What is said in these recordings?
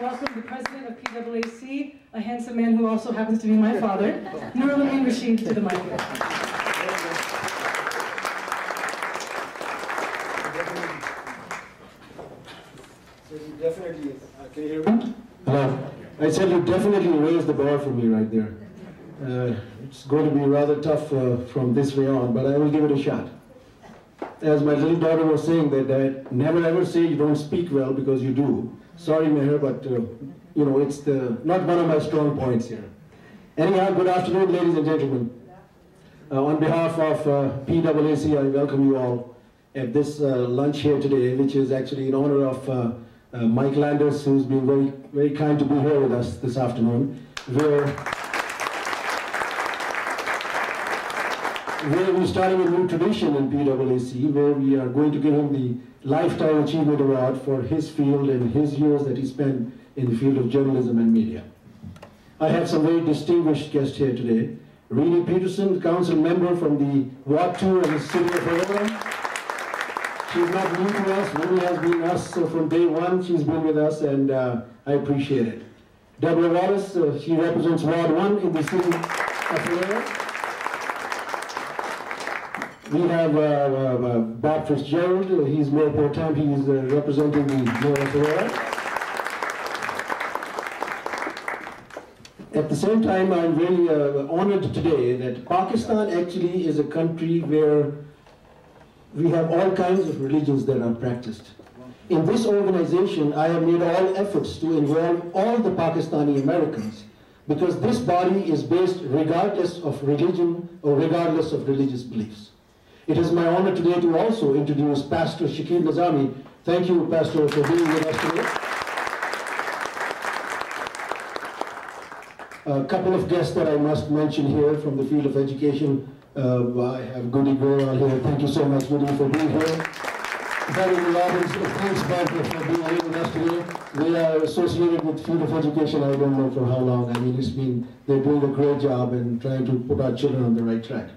welcome the president of PAAC, a handsome man who also happens to be my father, Nurul Rashid, to the microphone. So you definitely, can you hear me? Hello. I said you definitely raised the bar for me right there. It's going to be rather tough from this way on, but I will give it a shot. As my little daughter was saying, that never ever say you don't speak well, because you do. Sorry, Meher, but you know, it's not one of my strong points here. Anyhow, good afternoon, ladies and gentlemen. On behalf of PAAC, I welcome you all at this lunch here today, which is actually in honor of Mike Landess, who's been very, very kind to be here with us this afternoon, where we're starting a new tradition in PAAC, where we are going to give him the Lifetime Achievement Award for his field and his years that he spent in the field of journalism and media. I have some very distinguished guests here today. Rini Peterson, council member from the Ward 2 of the city of Aurora. She's not new to us. Rini has been us from day one. She's been with us, and I appreciate it. Deborah Wallace, she represents Ward 1 in the city of Aurora. We have Bob Fitzgerald. He's mayor pro tem. He's representing the mayor of Aurora. At the same time, I'm very honored today that Pakistan actually is a country where we have all kinds of religions that are practiced. In this organization, I have made all efforts to involve all the Pakistani Americans, because this body is based regardless of religion or regardless of religious beliefs. It is my honor today to also introduce Pastor Shakil Nizami. Thank you, Pastor, for being with us today. A couple of guests that I must mention here from the field of education. I have Goody Goral here. Thank you so much, Goody, for being here. Very Robbins, thanks, Barbara, for being here with us today. We are associated with field of education, I don't know for how long. I mean, they're doing a great job in trying to put our children on the right track.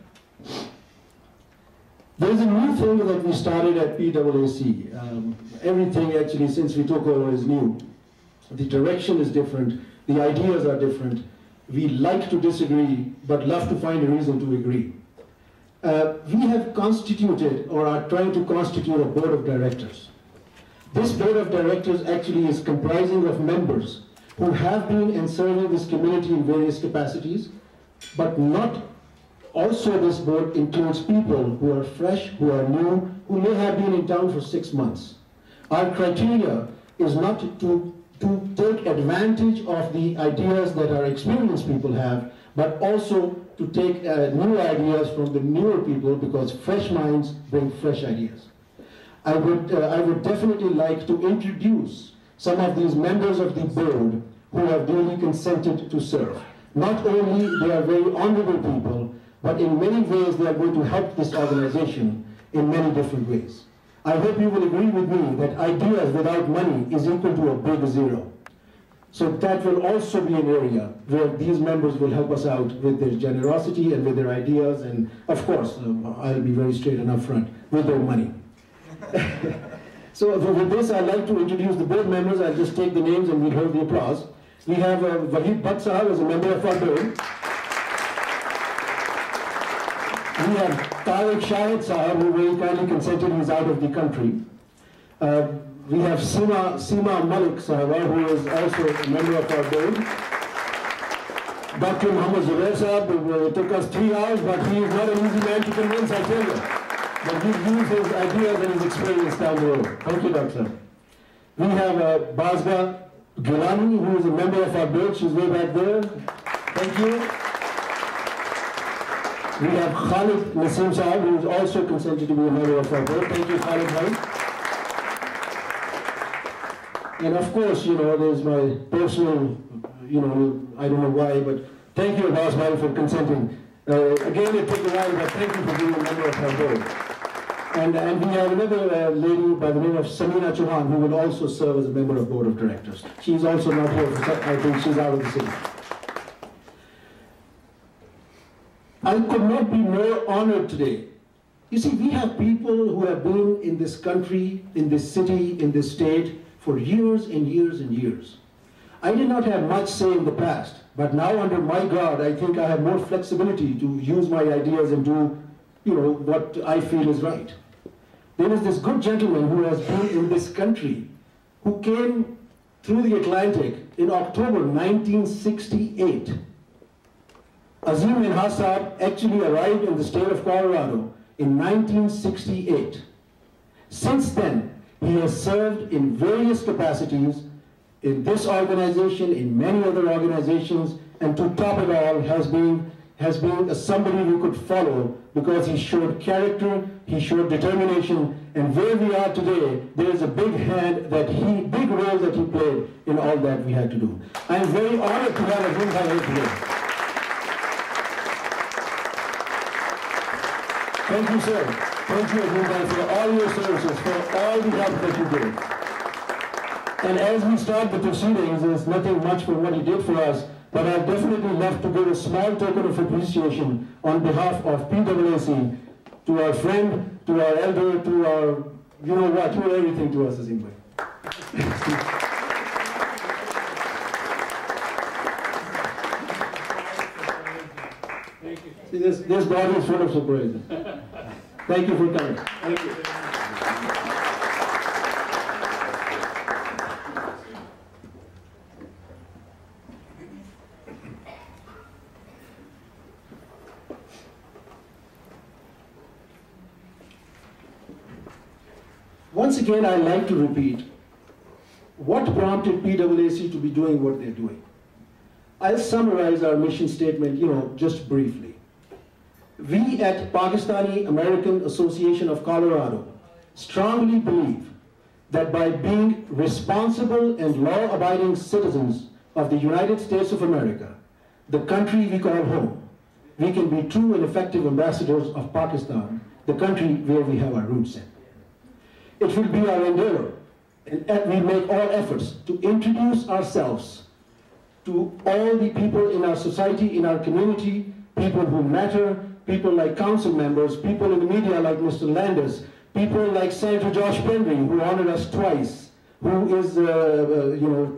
There's a new thing that we started at PAAC. Everything actually since we took over is new. The direction is different, the ideas are different. We like to disagree, but love to find a reason to agree. We have constituted, or are trying to constitute, a board of directors. This board of directors actually is comprising of members who have been and serving this community in various capacities, but not. Also, this board includes people who are fresh, who are new, who may have been in town for 6 months. Our criteria is not to take advantage of the ideas that our experienced people have, but also to take new ideas from the newer people, because fresh minds bring fresh ideas. I would definitely like to introduce some of these members of the board who have duly consented to serve. Not only they are very honorable people, but in many ways they are going to help this organization in many different ways. I hope you will agree with me that ideas without money is equal to a big zero. So that will also be an area where these members will help us out with their generosity and with their ideas, and of course, I'll be very straight and upfront, with their money. So with this, I'd like to introduce the board members. I'll just take the names and we'll hold the applause. We have Wahid Bhatt Sahab as a member of our board. We have Tariq Shahid Sahab, who very kindly consented, he's out of the country. We have Seema Malik Sahaba, who is also a member of our board. Dr. Muhammad Zubair Sahab, it took us 3 hours, but he is not an easy man to convince, I tell you. But we've used his ideas and his experience down the road. Thank you, Doctor. We have Bazga Gilani, who is a member of our board. She's way back there. Thank you. We have Khalid Nasim Sahab, who is also consented to be a member of our board. Thank you, Khalid Bhai. And of course, you know, there's my personal, you know, I don't know why, but thank you, Abbas Bhai, for consenting. Again, it took a while, but thank you for being a member of our board. And we have another lady by the name of Samina Chauhan, who will also serve as a member of board of directors. She's also not here, I think she's out of the city. I could not be more honored today. You see, we have people who have been in this country, in this city, in this state, for years and years and years. I did not have much say in the past, but now under my guard, I think I have more flexibility to use my ideas and do, what I feel is right. There is this good gentleman who has been in this country, who came through the Atlantic in October 1968. Azim bin Hassab actually arrived in the state of Colorado in 1968. Since then, he has served in various capacities in this organization, in many other organizations, and to top it all has been somebody we could follow because he showed character, he showed determination, and where we are today, there is a big big role that he played in all that we had to do. I am very honored to have Azim here today. Thank you, sir. Thank you, Azim, for all your services, for all the help that you did. And as we start the proceedings, there's nothing much for what he did for us, but I'd definitely love to give a small token of appreciation on behalf of PAAC to our friend, to our elder, to our, you are everything to us, Azim. See, this body is full of surprises. Thank you for coming. Thank you. Once again, I'd like to repeat what prompted PAAC to be doing what they're doing. I'll summarize our mission statement, just briefly. We at Pakistani American Association of Colorado strongly believe that by being responsible and law-abiding citizens of the United States of America, the country we call home, we can be true and effective ambassadors of Pakistan, the country where we have our roots in. It will be our endeavor, and we make all efforts to introduce ourselves to all the people in our society, in our community, people who matter, people like council members, people in the media like Mr. Landess, people like Senator Josh Pendry, who honored us twice, who is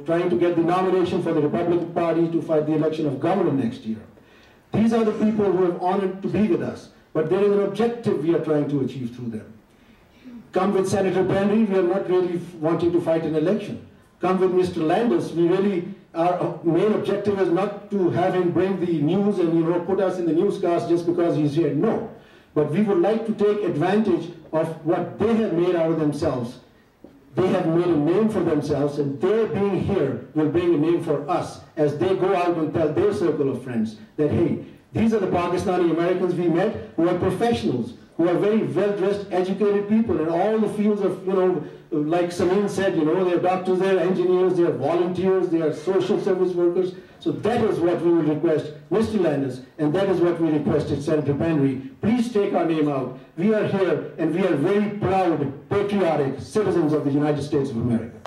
trying to get the nomination for the Republican Party to fight the election of governor next year. These are the people who have honored to be with us, but there is an objective we are trying to achieve through them. Come with Senator Pendry, we are not really wanting to fight an election. Come with Mr. Landess, our main objective is not to have him bring the news and put us in the newscast just because he's here. No. But we would like to take advantage of what they have made out of themselves. They have made a name for themselves, and their being here will bring a name for us as they go out and tell their circle of friends that, hey, these are the Pakistani Americans we met who are professionals, who are very well-dressed, educated people in all the fields of, like Samin said, they're doctors, they're engineers, they're volunteers, they are social service workers. So that is what we will request Mr. Landess, and that is what we requested Senator Pendry. Please take our name out. We are here, and we are very proud, patriotic citizens of the United States of America.